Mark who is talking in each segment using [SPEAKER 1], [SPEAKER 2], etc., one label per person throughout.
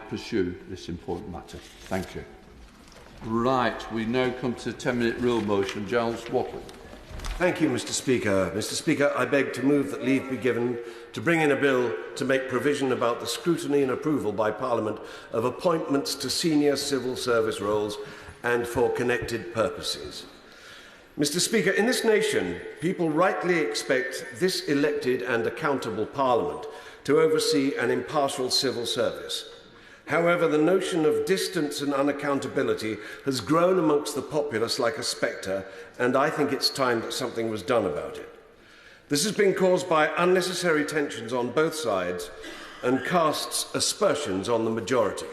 [SPEAKER 1] pursue this important matter. Thank you. Right, we now come to the 10-minute rule motion. Giles, Watling.
[SPEAKER 2] Thank you, Mr. Speaker. Mr. Speaker, I beg to move that leave be given to bring in a bill to make provision about the scrutiny and approval by Parliament of appointments to senior civil service roles and for connected purposes. Mr. Speaker, in this nation, people rightly expect this elected and accountable Parliament to oversee an impartial civil service. However, the notion of distance and unaccountability has grown amongst the populace like a spectre, and I think it's time that something was done about it. This has been caused by unnecessary tensions on both sides and casts aspersions on the majority.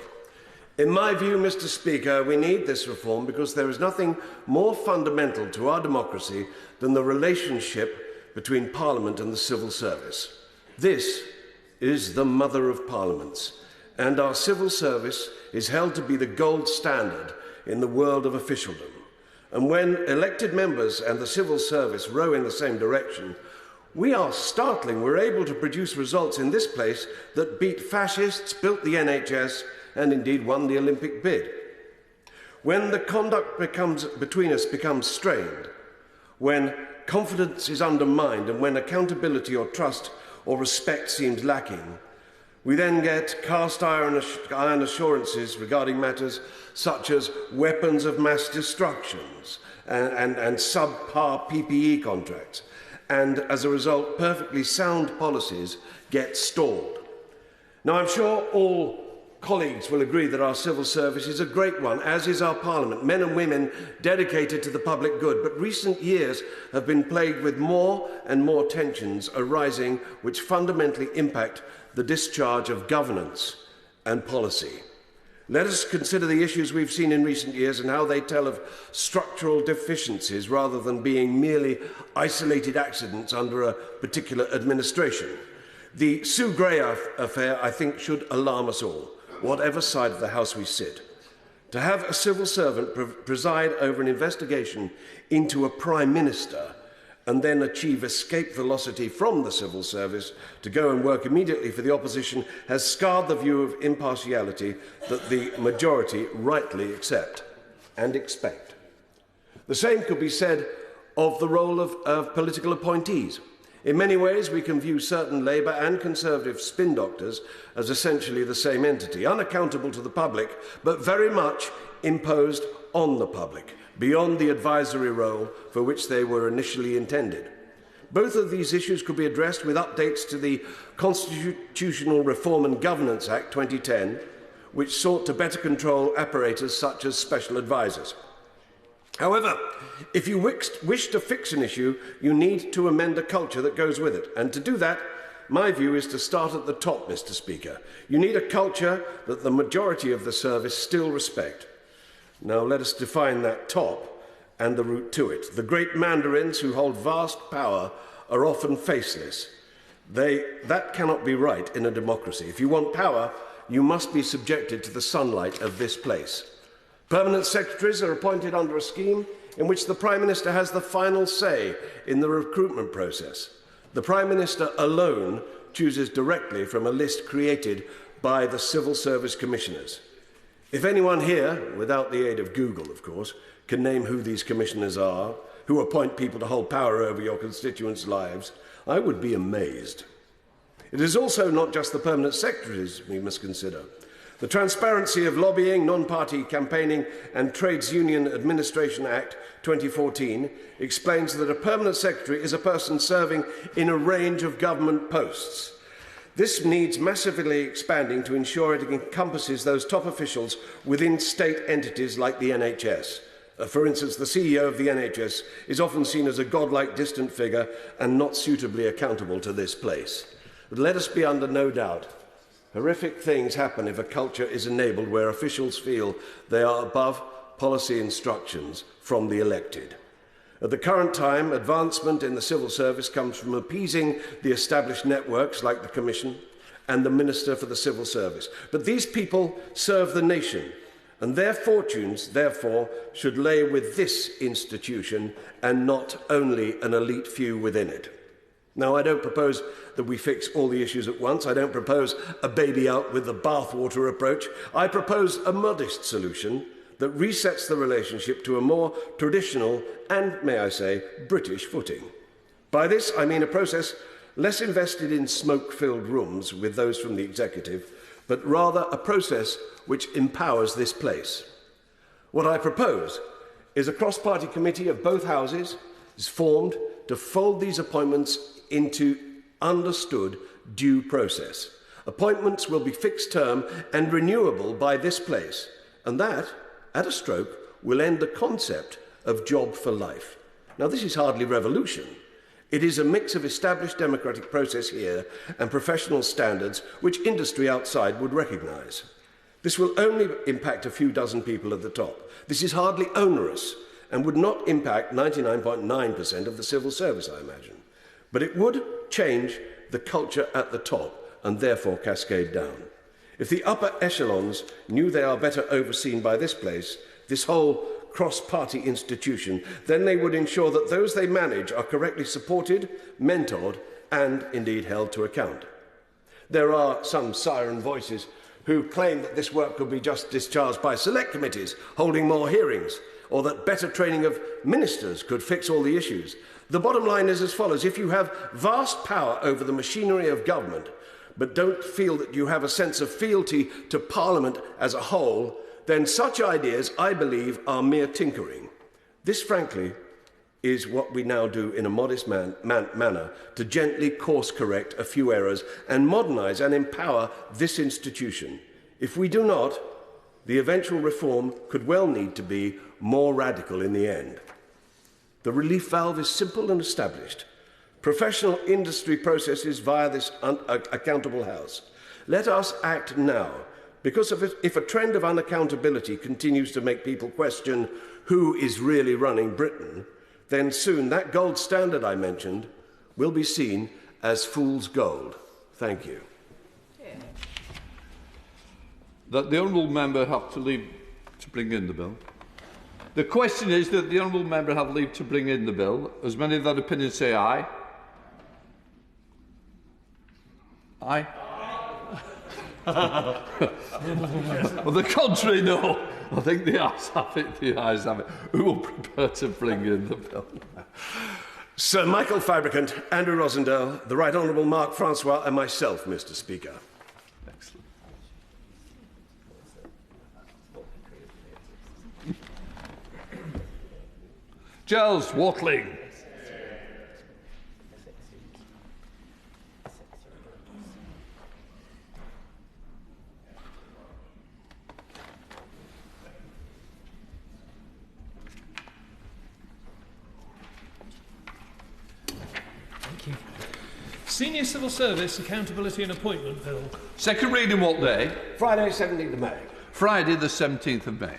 [SPEAKER 2] In my view, Mr. Speaker, we need this reform because there is nothing more fundamental to our democracy than the relationship between Parliament and the civil service. This is the mother of parliaments, and our civil service is held to be the gold standard in the world of officialdom. And when elected members and the civil service row in the same direction, we are startling. We're able to produce results in this place that beat fascists, built the NHS, and indeed won the Olympic bid. When the conduct between us becomes strained, when confidence is undermined, and when accountability or trust or respect seems lacking, we then get cast iron assurances regarding matters such as weapons of mass destructions and subpar PPE contracts. And as a result, perfectly sound policies get stalled. Now, I'm sure all colleagues will agree that our civil service is a great one, as is our Parliament, men and women dedicated to the public good. But recent years have been plagued with more and more tensions arising which fundamentally impact the discharge of governance and policy. Let us consider the issues we've seen in recent years and how they tell of structural deficiencies rather than being merely isolated accidents under a particular administration. The Sue Gray affair, I think, should alarm us all, whatever side of the House we sit. To have a civil servant preside over an investigation into a Prime Minister and then achieve escape velocity from the civil service to go and work immediately for the opposition has scarred the view of impartiality that the majority rightly accept and expect. The same could be said of the role of political appointees. In many ways, we can view certain Labour and Conservative spin doctors as essentially the same entity, unaccountable to the public, but very much imposed on the public, beyond the advisory role for which they were initially intended. Both of these issues could be addressed with updates to the Constitutional Reform and Governance Act 2010, which sought to better control apparatus such as special advisers. However, if you wish to fix an issue, you need to amend a culture that goes with it. And to do that, my view is to start at the top, Mr. Speaker. You need a culture that the majority of the service still respect. Now let us define that top and the route to it. The great mandarins who hold vast power are often faceless. That cannot be right in a democracy. If you want power, you must be subjected to the sunlight of this place. Permanent secretaries are appointed under a scheme in which the Prime Minister has the final say in the recruitment process. The Prime Minister alone chooses directly from a list created by the Civil Service Commissioners. If anyone here, without the aid of Google, of course, can name who these commissioners are, who appoint people to hold power over your constituents' lives, I would be amazed. It is also not just the permanent secretaries we must consider. The Transparency of Lobbying, Non-Party Campaigning and Trades Union Administration Act 2014 explains that a permanent secretary is a person serving in a range of government posts. This needs massively expanding to ensure it encompasses those top officials within state entities like the NHS. For instance, the CEO of the NHS is often seen as a godlike distant figure and not suitably accountable to this place. But let us be under no doubt. Horrific things happen if a culture is enabled where officials feel they are above policy instructions from the elected. At the current time, advancement in the civil service comes from appeasing the established networks like the Commission and the Minister for the Civil Service. But these people serve the nation, and their fortunes, therefore, should lay with this institution and not only an elite few within it. Now, I don't propose that we fix all the issues at once. I don't propose a baby out with the bathwater approach. I propose a modest solution that resets the relationship to a more traditional and, may I say, British footing. By this, I mean a process less invested in smoke-filled rooms with those from the executive, but rather a process which empowers this place. What I propose is a cross-party committee of both houses is formed to fold these appointments into understood due process. Appointments will be fixed term and renewable by this place, and that, at a stroke, will end the concept of job for life. Now, this is hardly revolution. It is a mix of established democratic process here and professional standards which industry outside would recognise. This will only impact a few dozen people at the top. This is hardly onerous and would not impact 99.9% of the civil service, I imagine. But it would change the culture at the top and therefore cascade down. If the upper echelons knew they are better overseen by this place, this whole cross-party institution, then they would ensure that those they manage are correctly supported, mentored, and indeed held to account. There are some siren voices who claim that this work could be just discharged by select committees holding more hearings, or that better training of ministers could fix all the issues. The bottom line is as follows: if you have vast power over the machinery of government, but don't feel that you have a sense of fealty to Parliament as a whole, then such ideas, I believe, are mere tinkering. This, frankly, is what we now do in a modest manner to gently course-correct a few errors and modernise and empower this institution. If we do not, the eventual reform could well need to be more radical in the end. The relief valve is simple and established. Professional industry processes via this accountable house. Let us act now, because if a trend of unaccountability continues to make people question who is really running Britain, then soon that gold standard I mentioned will be seen as fool's gold. Thank you.
[SPEAKER 1] That the honourable member have to leave to bring in the bill. The question is that the honourable member have leave to bring in the bill. As many of that opinion say aye. Aye. Well, the contrary, no. I think the ayes have it. The ayes have it. Who will prepare to bring in the bill?
[SPEAKER 2] Sir Michael Fabricant, Andrew Rosendale, the Right Honourable Mark Francois, and myself, Mr. Speaker.
[SPEAKER 1] Excellent. Giles, Watling.
[SPEAKER 3] Senior Civil Service Accountability and Appointment Bill.
[SPEAKER 1] Second reading what day?
[SPEAKER 2] Friday, 17th of May.
[SPEAKER 1] Friday the 17th of May.